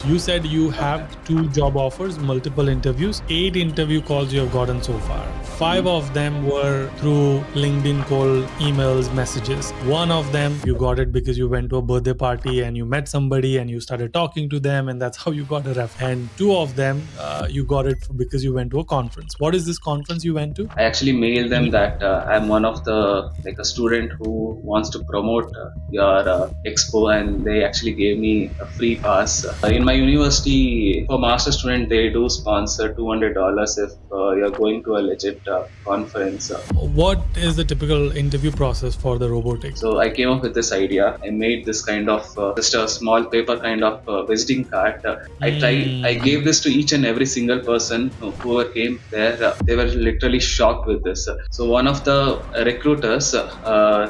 You said you have 2 job offers, multiple interviews, 8 interview calls you have gotten so far. 5 of them were through LinkedIn call, emails, messages. One of them you got it because you went to a birthday party and you met somebody and you started talking to them, and that's how you got a ref. And 2 of them you got it because you went to a conference. What is this conference you went to? I actually mailed them that I'm one of the like a student who wants to promote your expo, and they actually gave me a free pass. In my university, for master student, they do sponsor $200 if you're going to a legit conference. What is the typical interview process for the robotics? So I came up with this idea. I made this kind of just a small paper kind of visiting card. I gave this to each and every single person whoever came there. They were literally shocked with this. So one of the recruiters,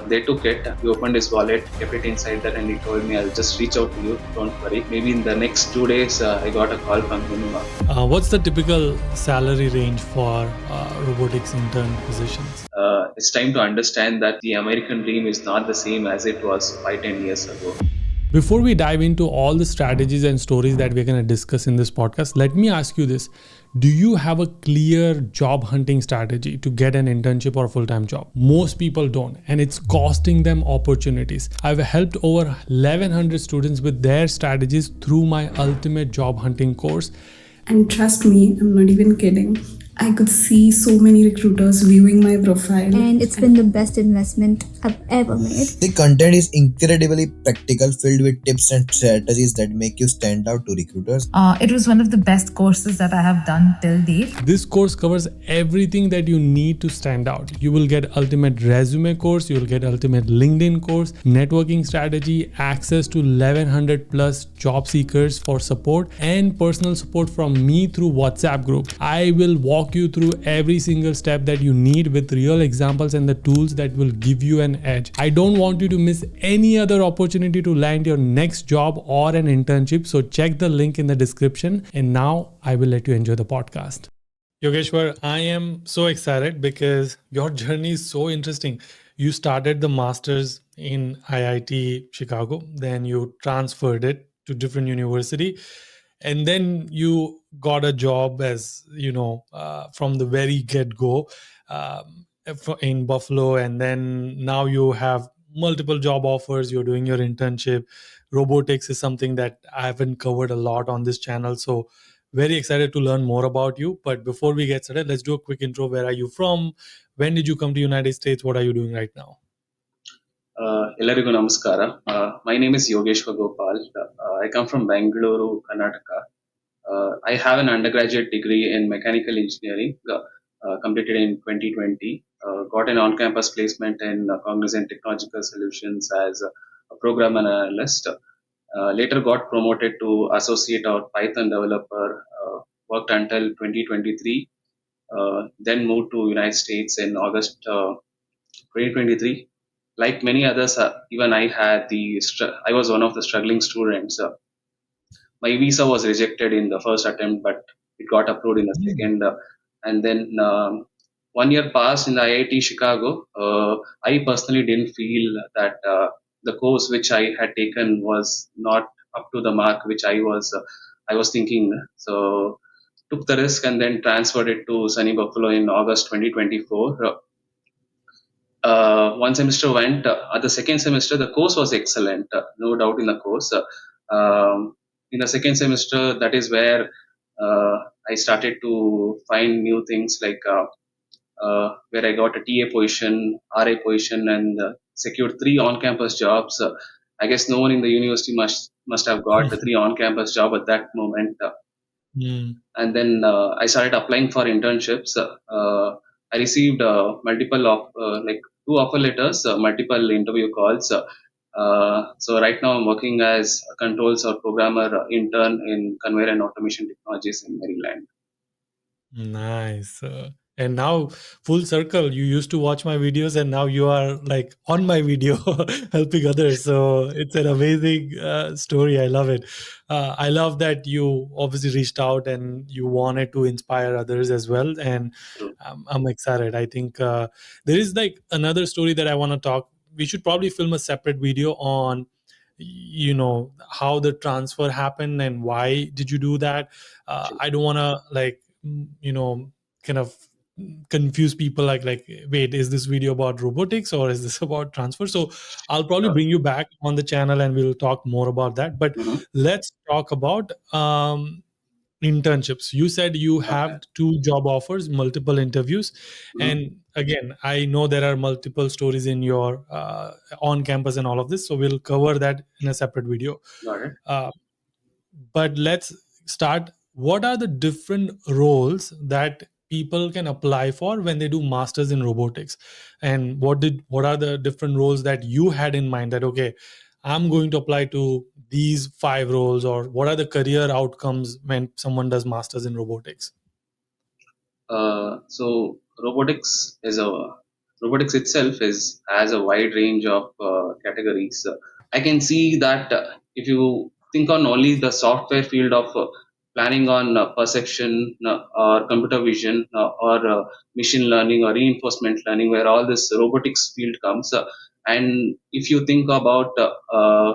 they took it. He opened his wallet, kept it inside there, and he told me, "I'll just reach out to you. Don't worry." Maybe in the next 2 days, I got a call from him. What's the typical salary range for robotics intern positions? It's time to understand that the American dream is not the same as it was 5-10 years ago. Before we dive into all the strategies and stories that we're going to discuss in this podcast, let me ask you this. Do you have a clear job hunting strategy to get an internship or a full-time job? Most people don't, and it's costing them opportunities. I've helped over 1100 students with their strategies through my ultimate job hunting course. And trust me, I'm not even kidding. I could see so many recruiters viewing my profile. And it's been the best investment I've ever made. The content is incredibly practical, filled with tips and strategies that make you stand out to recruiters. It was one of the best courses that I have done till date. This course covers everything that you need to stand out. You will get ultimate resume course, you will get ultimate LinkedIn course, networking strategy, access to 1100 plus job seekers for support, and personal support from me through WhatsApp group. I will walk you through every single step that you need with real examples and the tools that will give you an edge. I don't want you to miss any other opportunity to land your next job or an internship, so check the link in the description. And now I will let you enjoy the podcast. Yogeshwar, I am so excited because your journey is so interesting. You started the master's in IIT Chicago, then you transferred it to different university, and then you got a job as from the very get-go in Buffalo, and then now you have multiple job offers. You're doing your internship. Robotics is something that I haven't covered a lot on this channel, so very excited to learn more about you. But before we get started, let's do a quick intro. Where are you from? When did you come to United States? What are you doing right now? Ellarigu namaskara. My name is Yogeshwar Gopal. I come from Bangalore, Karnataka. I have an undergraduate degree in mechanical engineering, completed in 2020. Got an on-campus placement in Cognizant Technological Solutions as a program analyst. Later got promoted to associate or Python developer. Worked until 2023. Then moved to United States in August 2023. Like many others, even I had I was one of the struggling students. My visa was rejected in the first attempt, but it got approved in the second. And then 1 year passed in the IIT Chicago. I personally didn't feel that the course which I had taken was not up to the mark which I was thinking. So took the risk and then transferred it to sunny Buffalo in August 2024. One semester went. At the second semester, the course was excellent, no doubt in the course. In the second semester, that is where I started to find new things like where I got a TA position, RA position, and secured 3 on-campus jobs. I guess no one in the university must have got the 3 on-campus job at that moment. And then I started applying for internships. I received multiple of like 2 offer letters, multiple interview calls. So right now I'm working as a controls or programmer intern in conveyor and automation technologies in Maryland. Nice. And now, full circle, you used to watch my videos and now you are like on my video helping others. So it's an amazing story. I love it. I love that you obviously reached out and you wanted to inspire others as well. And I'm excited. I think there is like another story that I want to talk. We should probably film a separate video on how the transfer happened and why did you do that. I don't want to kind of confuse people like wait, is this video about robotics or is this about transfer? So I'll probably bring you back on the channel and we'll talk more about that, but Mhm. let's talk about internships. You said you Okay. have 2 job offers, multiple interviews, Mhm. and again, I know there are multiple stories in your on campus and all of this, so we'll cover that in a separate video. Got it. uh, but let's start. What are the different roles that people can apply for when they do masters in robotics, and what are the different roles that you had in mind that okay, I'm going to apply to these 5 roles, or what are the career outcomes when someone does masters in robotics? So robotics itself is has a wide range of categories. I can see that if you think on only the software field of planning on perception or computer vision or machine learning or reinforcement learning, where all this robotics field comes. And if you think about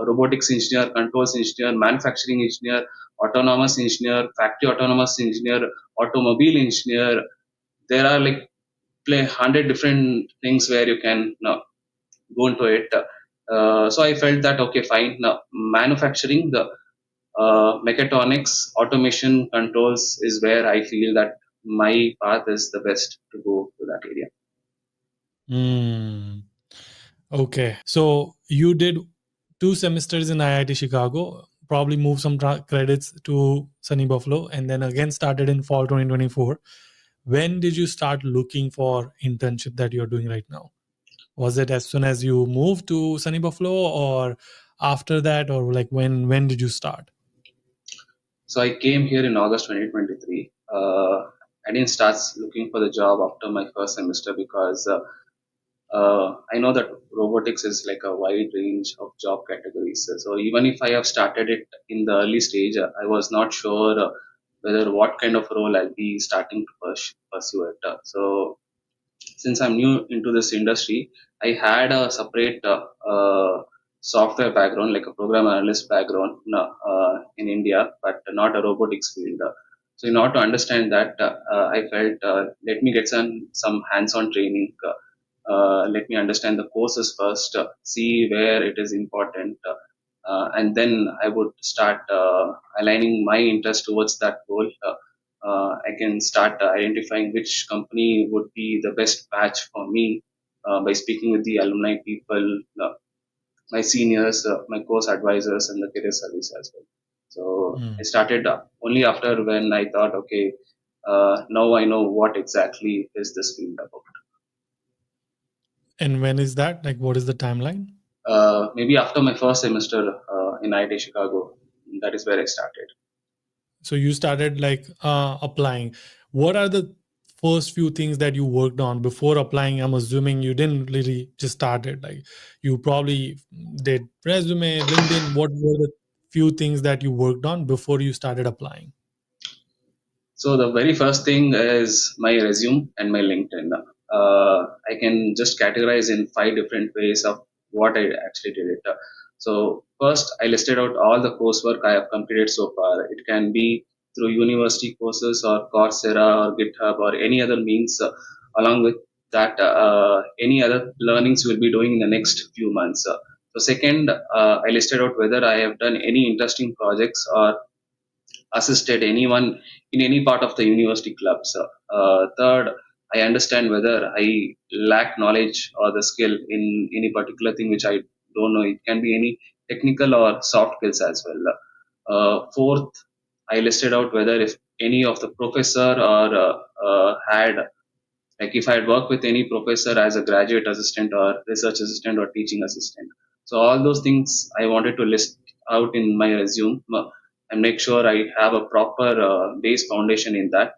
robotics engineer, controls engineer, manufacturing engineer, autonomous engineer, factory autonomous engineer, automobile engineer, there are like play 100 different things where you can go into it. So I felt that okay, fine. Now, manufacturing, the mechatronics, automation, controls is where I feel that my path is the best to go to that area. Hmm. Okay, so you did 2 semesters in IIT Chicago, probably moved some credits to Sunny Buffalo, and then again started in fall 2024. When did you start looking for internship that you're doing right now? Was it as soon as you moved to Sunny Buffalo, or after that, or like when did you start? So I came here in August 2023. I didn't start looking for the job after my first semester because I know that robotics is like a wide range of job categories. So even if I have started it in the early stage, I was not sure whether what kind of role I'll be starting to pursue it. So since I'm new into this industry, I had a separate software background, like a program analyst background in India, but not a robotics field. So in order to understand that, I felt let me get some hands-on training. Let me understand the courses first, see where it is important, and then I would start aligning my interest towards that goal. I can start identifying which company would be the best batch for me by speaking with the alumni people, my seniors, my course advisors, and the career service as well. So I Hmm. started only after when I thought, okay, now I know what exactly is this field about. And when is that? Like, what is the timeline? Maybe after my first semester in IIT Chicago, that is where I started. So you started like applying. What are the first few things that you worked on before applying? I'm assuming you didn't really just started. Like you probably did resume, LinkedIn. What were the few things that you worked on before you started applying? So the very first thing is my resume and my LinkedIn. I can just categorize in 5 different ways of what I actually did it. So first, I listed out all the coursework I have completed so far. It can be through university courses or Coursera or GitHub or any other means. Along with that, any other learnings we'll be doing in the next few months. So second, I listed out whether I have done any interesting projects or assisted anyone in any part of the university clubs. Third, I understand whether I lack knowledge or the skill in any particular thing which I don't know. It can be any technical or soft skills as well. Fourth, I listed out whether if any of the professor or had like if I had worked with any professor as a graduate assistant or research assistant or teaching assistant. So all those things I wanted to list out in my resume and make sure I have a proper base foundation in that.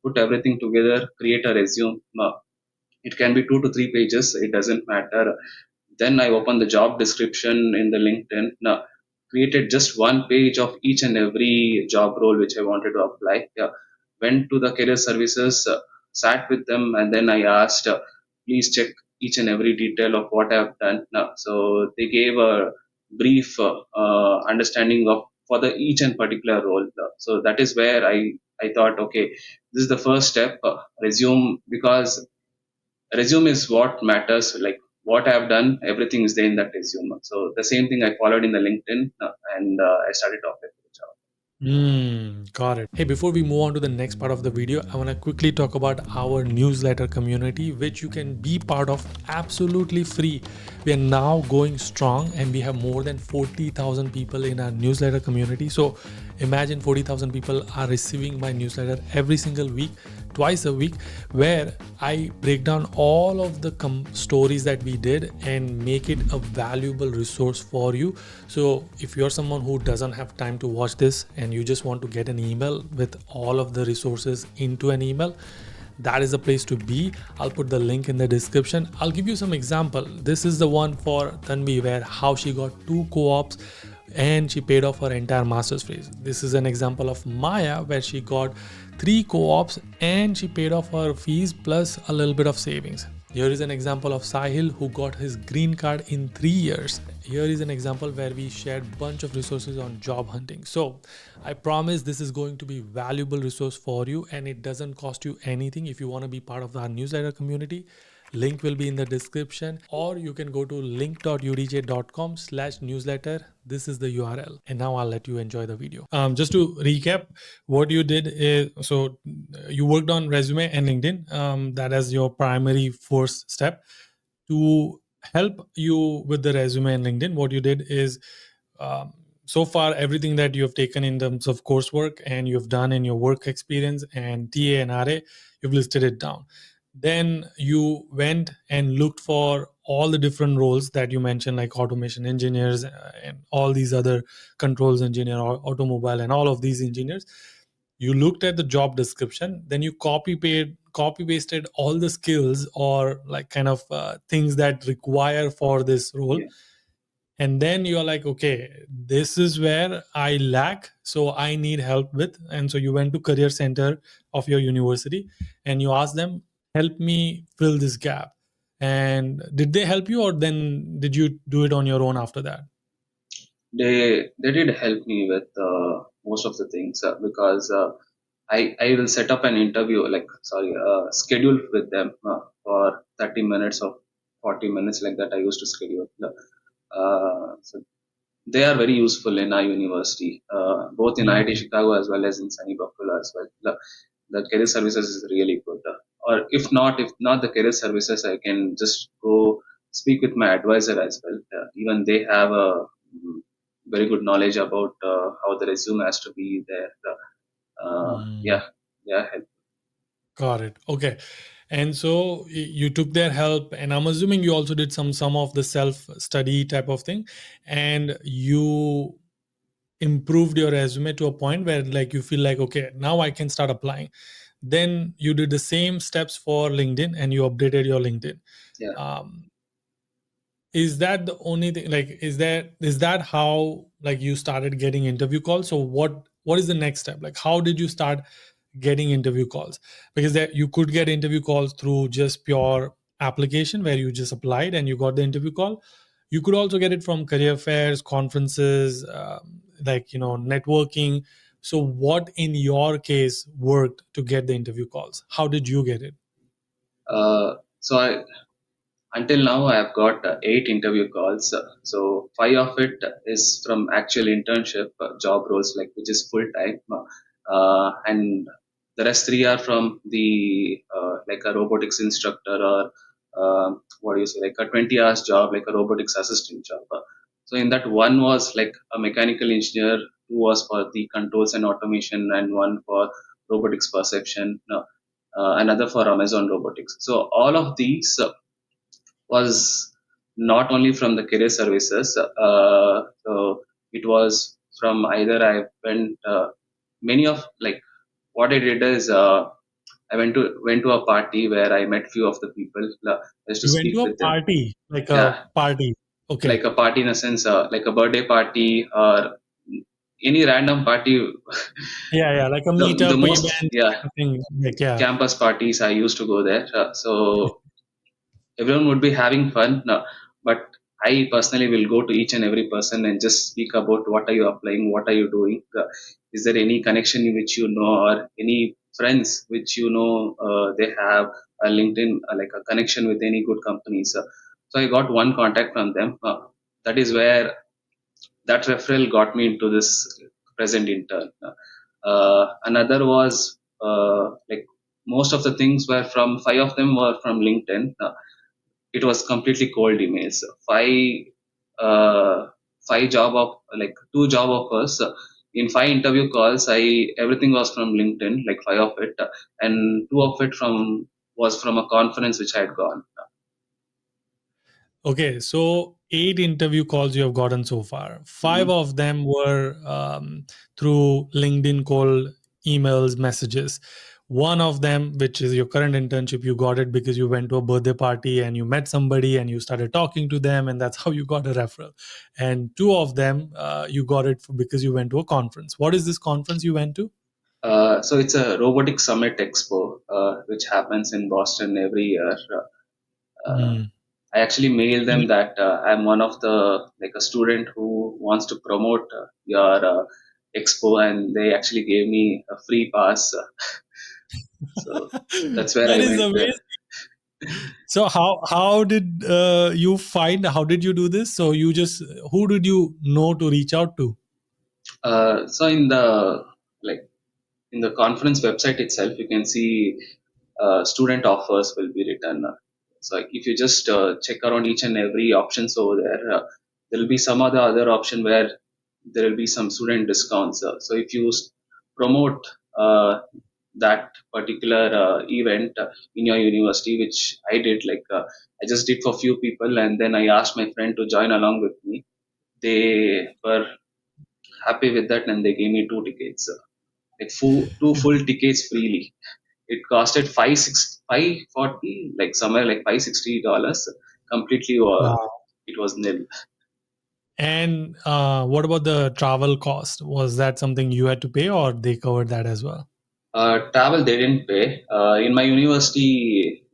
Put everything together, create a resume. It can be 2 to 3 pages. It doesn't matter. Then I opened the job description in the LinkedIn. Now, created just one page of each and every job role which I wanted to apply. Yeah. Went to the career services, sat with them, and then I asked, please check each and every detail of what I have done. Now, so they gave a brief understanding of for the each and particular role. So that is where I thought, okay, this is the first step. Resume, because resume is what matters. Like what I have done, everything is there in that resume. So the same thing I followed in the LinkedIn, and I started talking to the job. Got it. Hey, before we move on to the next part of the video, I want to quickly talk about our newsletter community, which you can be part of absolutely free. We are now going strong and we have more than 40,000 people in our newsletter community. So imagine 40,000 people are receiving my newsletter every single week, twice a week, where I break down all of the stories that we did and make it a valuable resource for you. So if you're someone who doesn't have time to watch this and you just want to get an email with all of the resources into an email, that is the place to be. I'll put the link in the description. I'll give you some example. This is the one for Tanvi, where how she got 2 co-ops and she paid off her entire master's fees. This is an example of Maya, where she got 3 co-ops and she paid off her fees plus a little bit of savings. Here is an example of Sahil, who got his green card in 3 years. Here is an example where we shared bunch of resources on job hunting. So I promise this is going to be valuable resource for you, and it doesn't cost you anything. If you want to be part of our newsletter community, link will be in the description, or you can go to link.udj.com/newsletter. This is the URL. And now I'll let you enjoy the video. Just to recap, what you did is, so you worked on resume and LinkedIn. That is your primary first step. To help you with the resume and LinkedIn, what you did is, so far everything that you have taken in terms of coursework and you've done in your work experience and TA and RA, you've listed it down. Then you went and looked for all the different roles that you mentioned, like automation engineers and all these other controls engineer, or automobile, and all of these engineers. You looked at the job description, then you copy pasted all the skills, or like kind of things that require for this role. Yeah. And then you're like, okay, this is where I lack, so I need help with. And so you went to career center of your university and you asked them, help me fill this gap. And did they help you, or then did you do it on your own after that? They did help me with most of the things, because I will set up an interview, like sorry, schedule with them for 30 minutes or 40 minutes, like that I used to schedule. So they are very useful in our university, both in IIT Chicago as well as in Sunny Buffalo as well. The career services is really good. Or if not the career services, I can just go speak with my advisor as well. Even they have a very good knowledge about how the resume has to be there. Yeah, yeah, help. Got it. Okay. And so you took their help, and I'm assuming you also did some of the self-study type of thing, and you improved your resume to a point where like you feel like, okay, now I can start applying. Then you did the same steps for LinkedIn and you updated your LinkedIn. Yeah. Is that the only thing, like is that how like you started getting interview calls? So what is the next step? Like how did you start getting interview calls? Because that you could get interview calls through just pure application where you just applied and you got the interview call. You could also get it from career fairs, conferences, like networking. So what in your case worked to get the interview calls? How did you get it? So until now, I have got 8 interview calls. So 5 of it is from actual internship job roles, like which is full time, and the rest 3 are from the like a robotics instructor, or what do you say, like a 20 hours job, like a robotics assistant job. So in that, one was like a mechanical engineer, two was for the controls and automation, and one for robotics perception. Another for Amazon Robotics. So all of these was not only from the career services. So it was from either I went many of like what I did is I went to a party where I met few of the people just to You went speak to a with them. party, like a Yeah, party. Okay. like a party in a sense, like a birthday party or any random party. Yeah, like a The meetup event most, yeah, kind of thing. Like, yeah. campus parties I used to go there. So everyone would be having fun. No, but I personally will go to each and every person and just speak about what are you applying, what are you doing, is there any connection which you know, or any friends which you know they have a LinkedIn like a connection with any good companies. So I got one contact from them. That is where that referral got me into this present intern. Another was like most of the things were from five of them were from LinkedIn. It was completely cold emails. Uh, five job of like two job offers. In five interview calls, I everything was from LinkedIn, like five of it, and two of it from was from a conference which I had gone. Okay, so 8 interview calls you have gotten so far. 5 Mhm. of them were through LinkedIn call, emails, messages. One of them, which is your current internship, you got it because you went to a birthday party and you met somebody and you started talking to them, and that's how you got a referral. And two of them, you got it because you went to a conference. What is this conference you went to? So it's a Robotics Summit Expo, which happens in Boston every year. Uh, Hmm. I actually mailed them that I'm one of the like a student who wants to promote your expo, and they actually gave me a free pass. So that's where That I is went there. amazing. So how did you find? How did you do this? So you just who did you know to reach out to? So in the like in the conference website itself, you can see student offers will be written. So like, if you just check around each and every options over there, there will be some other option where there will be some student discounts. So if you promote that particular event in your university, which I did, like I just did for few people, and then I asked my friend to join along with me. They were happy with that, and they gave me two tickets, like two full tickets freely. It costed 540, like somewhere like $560. Completely, Wow. it was nil. And what about the travel cost? Was that something you had to pay, or they covered that as well? Travel they didn't pay. In my university,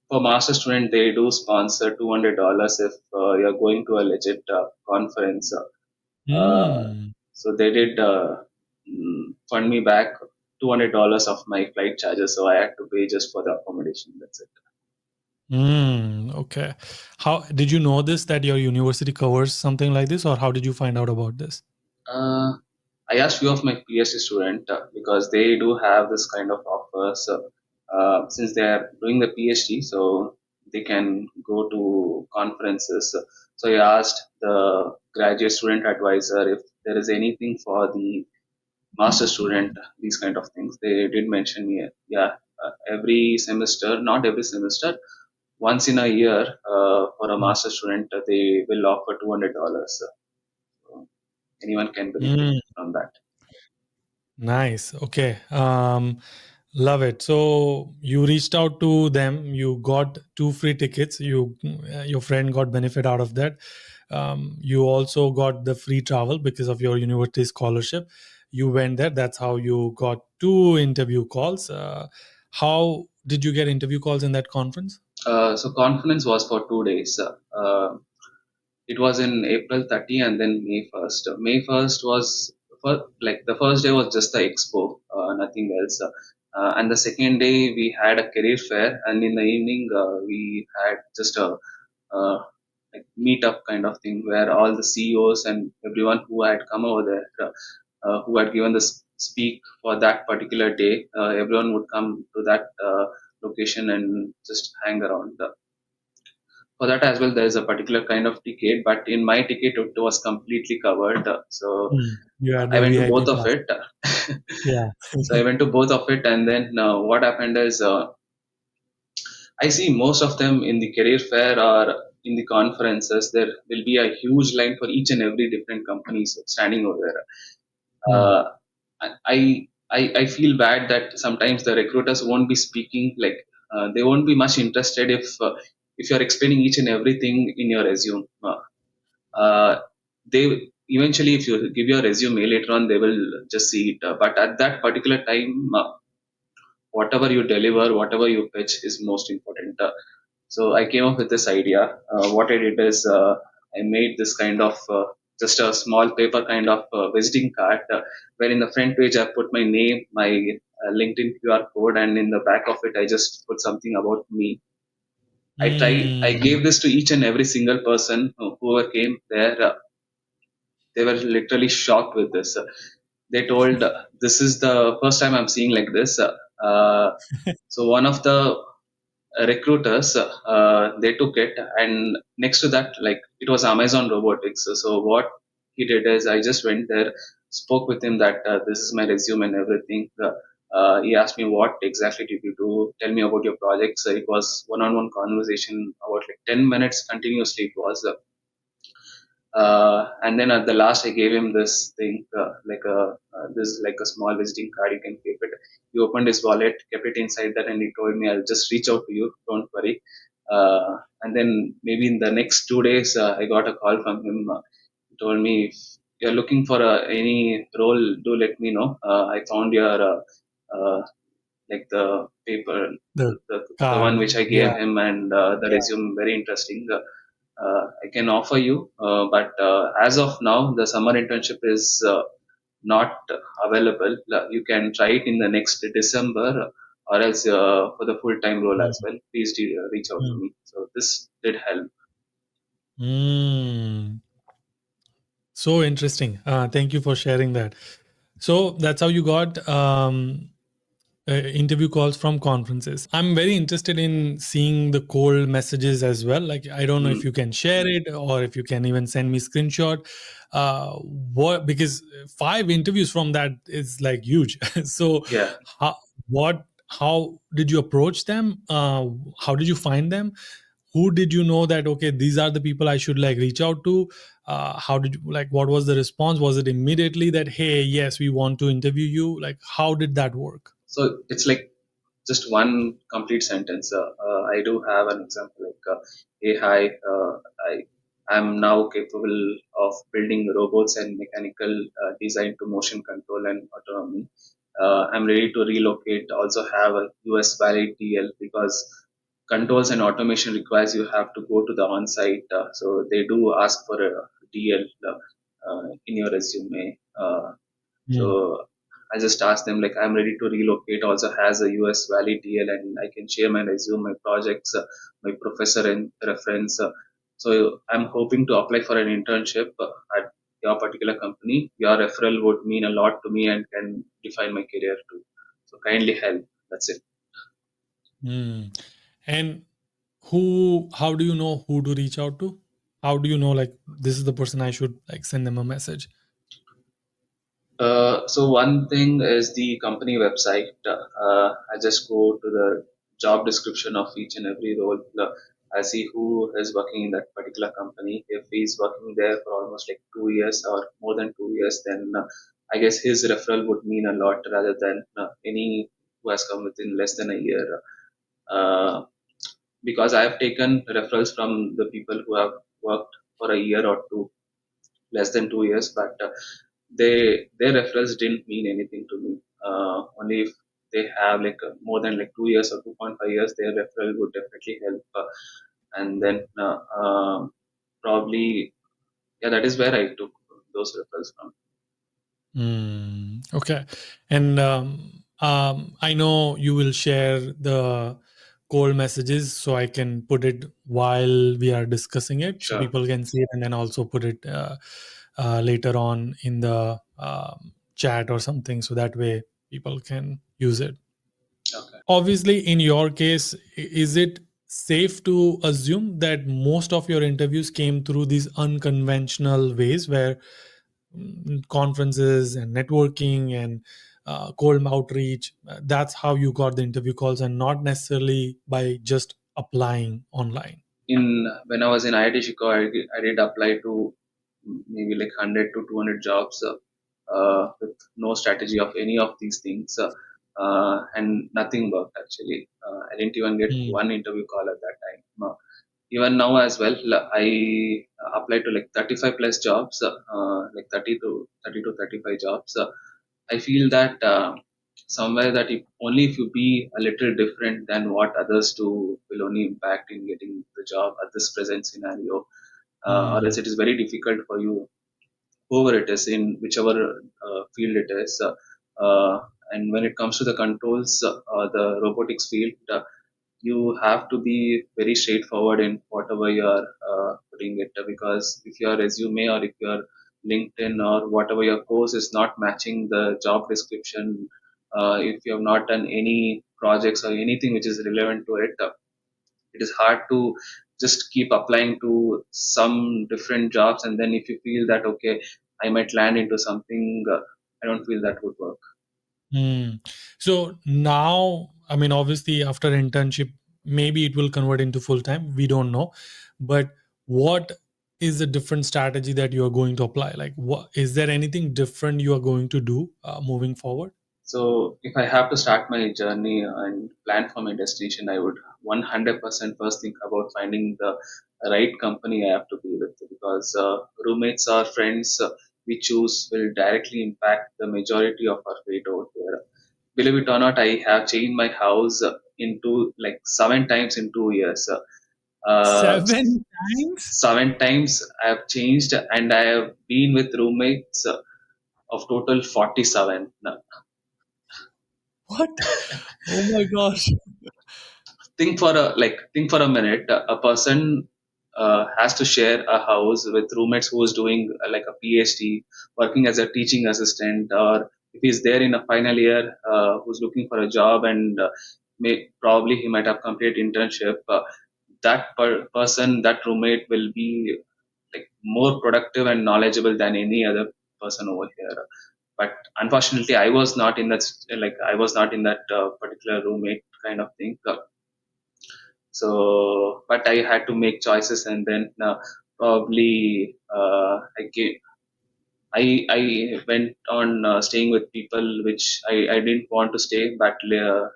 for master student, they do sponsor $200 if you're going to a legit conference. Hmm. So they did fund me back $200 of my flight charges. So I had to pay just for the accommodation. That's it. Okay. How did you know this that your university covers something like this, or how did you find out about this? Uh, I asked few of my PhD student because they do have this kind of offers since they are doing the PhD, so they can go to conferences. So I asked the graduate student advisor if there is anything for the master student, these kind of things. They did mention here, yeah, every semester, not every semester, once in a year for a master student, they will offer $200. So anyone can benefit Mm. from that. Nice. Okay. Love it. So you reached out to them. You got 2 free tickets. Your friend got benefit out of that. You also got the free travel because of your university scholarship. You went there. That's how you got 2 interview calls. How did you get interview calls in that conference? So conference was for 2 days. It was in April 30 and then May 1st. May 1st was like the first day was just the expo, nothing else. And the second day we had a career fair, and in the evening we had just a uh, like meetup kind of thing where all the CEOs and everyone who had come over there, who had given the speak for that particular day, everyone would come to that location and just hang around. For that as well, there is a particular kind of ticket, but in my ticket, it was completely covered. So You had I the went to VIP both of pass. it. Yeah. So I went to both of it, and then what happened is I see most of them in the career fair or in the conferences. There will be a huge line for each and every different companies standing over there. Hmm. Uh, I feel bad that sometimes the recruiters won't be speaking, like they won't be much interested if you're explaining each and everything in your resume. Uh, they eventually, if you give your resume later on, they will just see it. But at that particular time, whatever you deliver, whatever you pitch is most important. So I came up with this idea. What I did is I made this kind of just a small paper kind of visiting card, where in the front page I put my name, my LinkedIn QR code, and in the back of it I just put something about me. I Mm. gave this to each and every single person whoever came there. They were literally shocked with this. They told, this is the first time I'm seeing like this. So one of the recruiters, they took it, and next to that, like, it was Amazon Robotics. So what he did is I just went there, spoke with him that this is my resume and everything. He asked me, what exactly did you do? Tell me about your projects. It was one-on-one conversation about like 10 minutes continuously. It was. And then at the last, I gave him this thing, this is like a small visiting card. You can keep it. He opened his wallet, kept it inside that, and he told me, "I'll just reach out to you. Don't worry." And then maybe in the next 2 days, I got a call from him. He told me, "If you're looking for any role, do let me know. I found your like the paper, The the one card. which I Yeah. gave him, and the resume very interesting. I can offer you, but as of now, the summer internship is not available. You can try it in the next December, or else for the full time role Mm. as well. Please reach out to Mm. me." So this did help. Mm. So interesting. Thank you for sharing that. So that's how you got interview calls from conferences. I'm very interested in seeing the cold messages as well. Like, I don't know if Mm, you can share it or if you can even send me screenshot. What, because 5 interviews from that is like huge. So yeah. how, how did you approach them? How did you find them? Who did you know that, okay, these are the people I should like reach out to? How did you, like, what was the response? Was it immediately that, hey, yes, we want to interview you? Like, how did that work? So it's like just one complete sentence. I do have an example like, "Hey, hi, I'm now capable of building robots and mechanical design to motion control and autonomy. I'm ready to relocate. Also have a US valid DL because controls and automation requires you have to go to the on-site. So they do ask for a DL in your resume. Mm. So I just asked them like, I'm ready to relocate. Also has a US valid DL, and I can share my resume, my projects, my professor and reference. So I'm hoping to apply for an internship at your particular company. Your referral would mean a lot to me and can define my career too. So kindly help. That's it. Mm. And who, how do you know who to reach out to? How do you know, like, this is the person I should like send them a message? So one thing is the company website. I just go to the job description of each and every role. I see who is working in that particular company. If he's working there for almost like 2 years or more than 2 years, then I guess his referral would mean a lot rather than any who has come within less than a year. Uh, because I have taken referrals from the people who have worked for a year or two, less than 2 years, but their referrals didn't mean anything to me. Only if they have like more than like 2 years or 2.5 years, their referral would definitely help. And then probably, yeah, that is where I took those referrals from. Okay. And I know you will share the cold messages, so I can put it while we are discussing it, so Sure. people can see it, and then also put it later on in the chat or something, so that way people can use it. Okay. Obviously, in your case, is it safe to assume that most of your interviews came through these unconventional ways, where conferences and networking and cold outreach, that's how you got the interview calls, and not necessarily by just applying online? In When I was in IIT Chicago, I did apply to maybe like 100 to 200 jobs with no strategy of any of these things, and nothing worked actually. I didn't even get Mm. one interview call at that time. Even now as well, I applied to like 35 plus jobs, like 30 to 35 jobs. I feel that somewhere that if only if you be a little different than what others do will only impact in getting the job at this present scenario, or else it is very difficult for you, whoever it is in whichever field it is. And when it comes to the controls, the robotics field, you have to be very straightforward in whatever you are putting it, because if your resume or if your LinkedIn or whatever your course is not matching the job description, if you have not done any projects or anything which is relevant to it, it is hard to just keep applying to some different jobs, and then if you feel that okay, I might land into something, I don't feel that would work. Hmm. So now, I mean, obviously, after internship, maybe it will convert into full time. We don't know, but what is the different strategy that you are going to apply? Like, what is there anything different you are going to do moving forward? So if I have to start my journey and plan for my destination, I would 100% first think about finding the right company I have to be with, because roommates or friends we choose will directly impact the majority of our fate over here. Believe it or not, I have changed my house into like 7 times in 2 years. Uh, 7 times? 7 times I have changed, and I have been with roommates of total 47. What? Oh my gosh. Think for a minute. A person has to share a house with roommates who is doing like a PhD, working as a teaching assistant, or if he's there in a final year, who's looking for a job, and probably he might have completed internship. That roommate will be like more productive and knowledgeable than any other person over here. But unfortunately, I was not in that particular roommate kind of thing. So, but I had to make choices, and then probably I went on staying with people which I didn't want to stay, but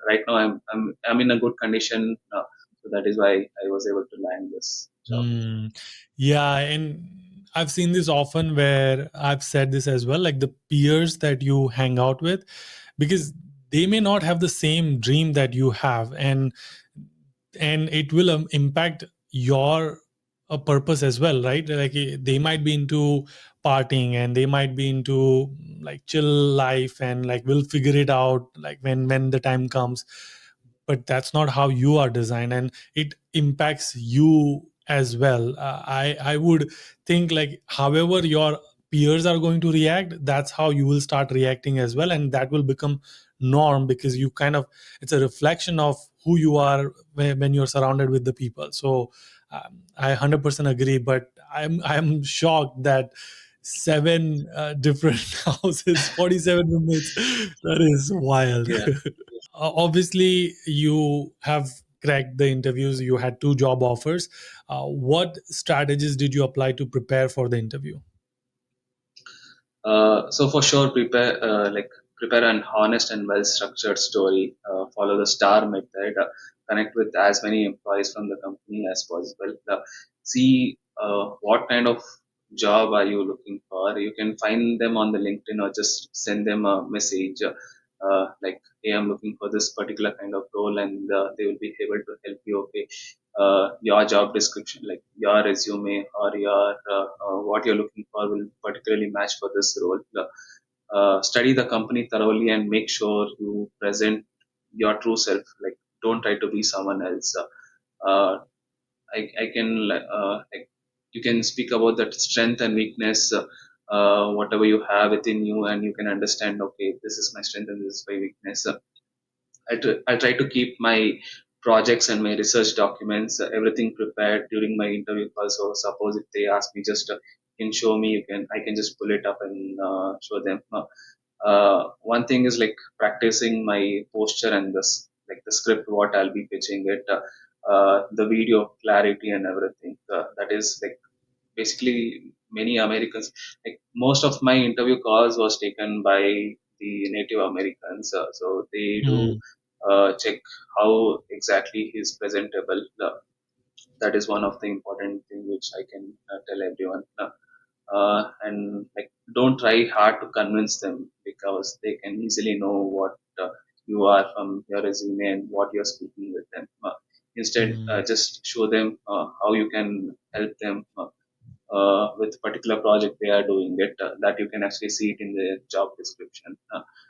right now I'm in a good condition, so that is why I was able to land this job. Hmm. Yeah, and I've seen this often where I've said this as well, like the peers that you hang out with, because they may not have the same dream that you have, and it will impact your purpose as well, right? Like they might be into partying, and they might be into like chill life, and like we'll figure it out like when the time comes. But that's not how you are designed, and it impacts you as well. I would think like however your peers are going to react, that's how you will start reacting as well, and that will become norm, because you kind of, it's a reflection of who you are when you're surrounded with the people. So I 100% agree, but I'm shocked that seven different houses, 47 roommates, that is wild. Yeah. Obviously you have cracked the interviews, you had 2 job offers. What strategies did you apply to prepare for the interview? So for sure, prepare an honest and well-structured story. Follow the STAR method. Connect with as many employees from the company as possible. See what kind of job are you looking for. You can find them on the LinkedIn or just send them a message. Like, hey, I'm looking for this particular kind of role, and they will be able to help you. Okay, your job description, like your resume or your what you're looking for, will particularly match for this role. Study the company thoroughly and make sure you present your true self. Like, don't try to be someone else. Uh, I can like you can speak about that strength and weakness. Whatever you have within you, and you can understand, okay, this is my strength and this is my weakness. I try to keep my projects and my research documents, everything prepared during my interview call. So suppose if they ask me, just can show me, I can just pull it up and show them. One thing is like practicing my posture and like the script what I'll be pitching it, the video clarity and everything. That is like basically many Americans, like most of my interview calls was taken by the Native Americans, so they do Hmm. check how exactly he's presentable. That is one of the important thing which I can tell everyone. And like don't try hard to convince them, because they can easily know what you are from your resume and what you're speaking with them. Instead, just show them how you can help them with particular project they are doing it, that you can actually see it in the job description.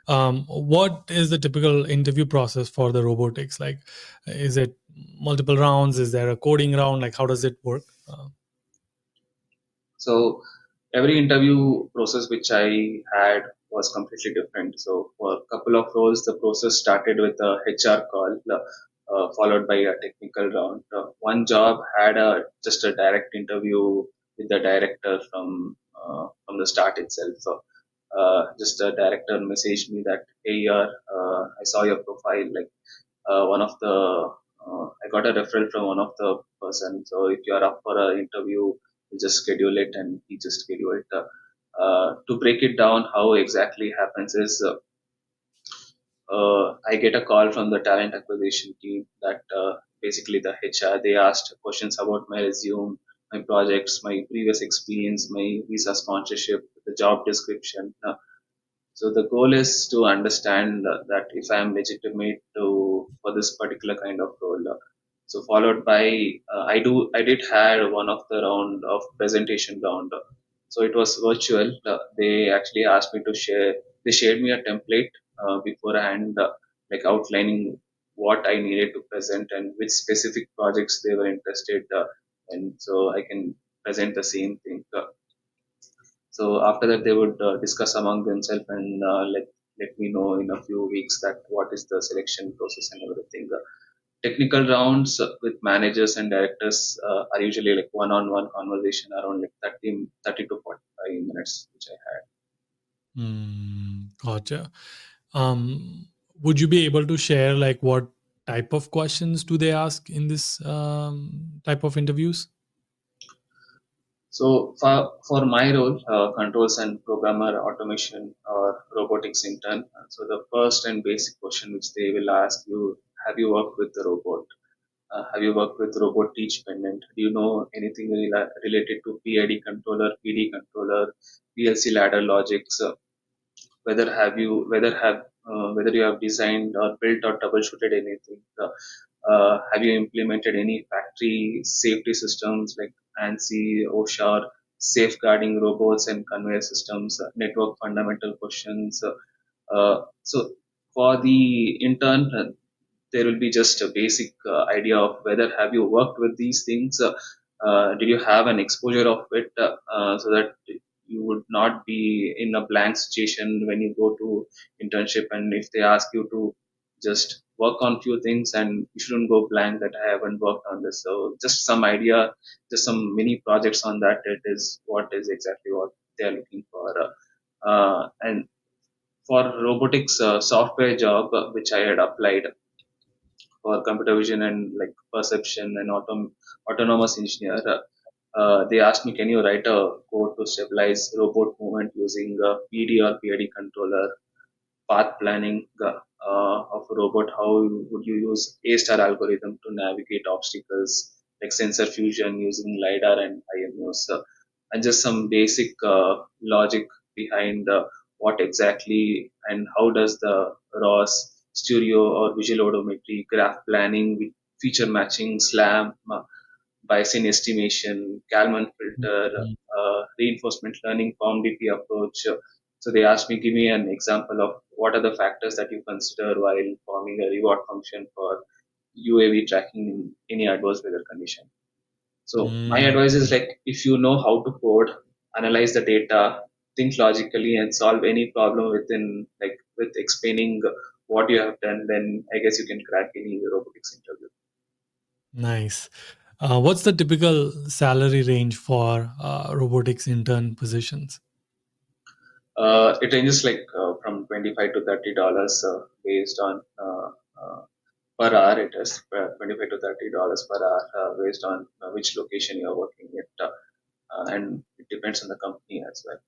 What is the typical interview process for the robotics? Like, is it multiple rounds? Is there a coding round? Like, how does it work? So every interview process which I had was completely different. So for a couple of roles, the process started with a HR call, followed by a technical round. One job had just a direct interview with the director from the start itself. So just a director messaged me that, hey, I saw your profile. Like one of the I got a referral from one of the person. So if you are up for an interview, you just schedule it, and he just scheduled it. To break it down, how exactly happens is I get a call from the talent acquisition team that basically the HR, they asked questions about my resume, my projects, my previous experience, my visa sponsorship, the job description. So the goal is to understand that if I am legitimate to for this particular kind of role. So followed by I did had one of the round of presentation round. So it was virtual. They actually asked me to share. They shared me a template beforehand, like outlining what I needed to present and which specific projects they were interested, and so I can present the same thing. So after that, they would discuss among themselves and let me know in a few weeks that what is the selection process and everything. Technical rounds with managers and directors are usually like one-on-one conversation around like 30 to 45 minutes, which I had. Gotcha. Would you be able to share like what type of questions do they ask in this type of interviews? So for my role, controls and programmer automation or robotics intern. So the first and basic question which they will ask you: have you worked with the robot? Have you worked with robot teach pendant? Do you know anything related to PID controller, PD controller, PLC ladder logics? Whether you have designed or built or troubleshooted anything? Have you implemented any factory safety systems like ANSI, OSHA, or safeguarding robots and conveyor systems? Network fundamental questions. So for the intern, there will be just a basic idea of whether have you worked with these things, did you have an exposure of it, so that you would not be in a blank situation when you go to internship, and if they ask you to just work on few things, and you shouldn't go blank that I haven't worked on this. So just some idea, just some mini projects on that, it is what is exactly what they are looking for. And for robotics software job, which I had applied for computer vision and like perception and autonomous engineer. They asked me, can you write a code to stabilize robot movement using a PD or PID controller, path planning of a robot, how would you use A-star algorithm to navigate obstacles like sensor fusion using LiDAR and IMOs, and just some basic logic behind what exactly and how does the ROS, stereo or visual odometry, graph planning, with feature matching, SLAM, Bayesian estimation, Kalman filter, reinforcement learning, POMDP approach. So they asked me, give me an example of what are the factors that you consider while forming a reward function for UAV tracking in any adverse weather condition. So my advice is like, if you know how to code, analyze the data, think logically, and solve any problem within like with explaining what you have done, then I guess you can crack any robotics interview. Nice. What's the typical salary range for robotics intern positions? It ranges like from $25 to $30 based on per hour. It is $25 to $30 per hour based on which location you are working at, and it depends on the company as well.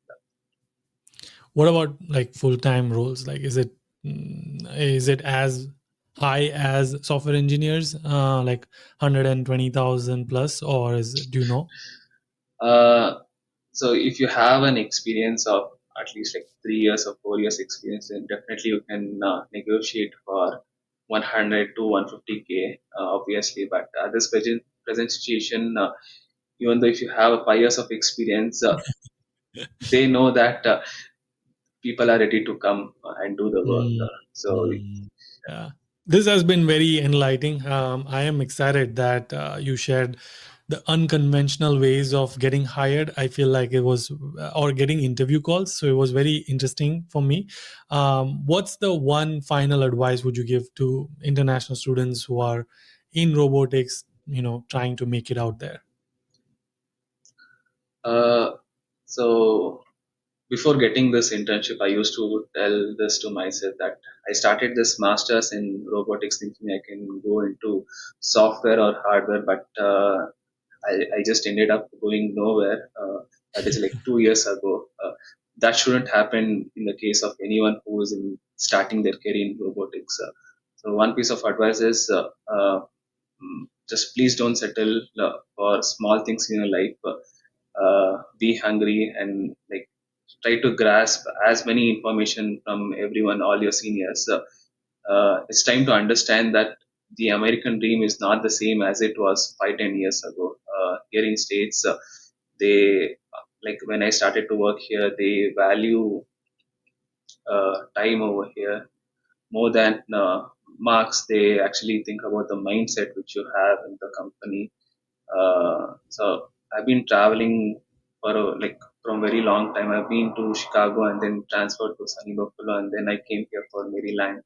What about like full-time roles? Like, is it as high as software engineers, like 120,000 plus, or do you know? Uh, so if you have an experience of at least like 3 years or 4 years experience, then definitely you can negotiate for 100 to 150K, obviously. But at this present situation, even though if you have 5 years of experience, they know that people are ready to come and do the work. Mm, So mm, yeah. This has been very enlightening. I am excited that you shared the unconventional ways of getting hired. I feel like it was, or getting interview calls. So it was very interesting for me. What's the one final advice would you give to international students who are in robotics, trying to make it out there? uh, so before getting this internship, I used to tell this to myself that I started this master's in robotics thinking I can go into software or hardware, but I just ended up going nowhere. That is like 2 years ago. That shouldn't happen in the case of anyone who is in starting their career in robotics. So one piece of advice is just please don't settle for small things in your life. Be hungry and like try to grasp as many information from everyone, all your seniors. It's time to understand that the American dream is not the same as it was 5-10 years ago. Here in States, they like when I started to work here, they value time over here more than marks. They actually think about the mindset which you have in the company. So I've been traveling for like from very long time. I've been to Chicago and then transferred to sunny Buffalo, and then I came here for Maryland.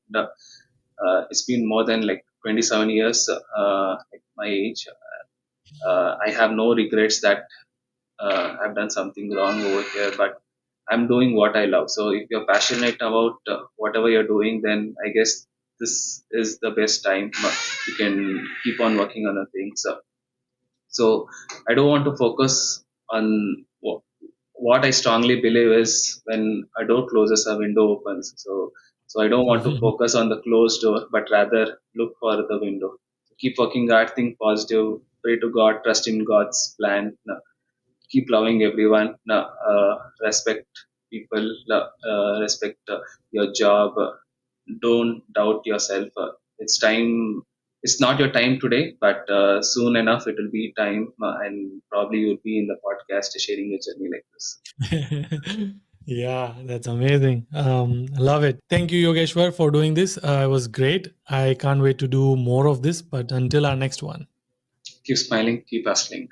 It's been more than like 27 years, like my age. I have no regrets that I've done something wrong over here, but I'm doing what I love. So if you're passionate about whatever you're doing, then I guess this is the best time. You can keep on working on the things. So I don't want to focus on what I strongly believe is when a door closes, a window opens. So I don't want to focus on the closed door, but rather look for the window. Keep working hard, think positive, pray to God, trust in God's plan. Keep loving everyone. Respect people. Respect your job. Don't doubt yourself. It's time. It's not your time today, but soon enough it will be time, and probably you'll be in the podcast sharing your journey like this. Yeah, that's amazing. I love it. Thank you, Yogeshwar, for doing this. It was great. I can't wait to do more of this, but until our next one. Keep smiling, keep hustling.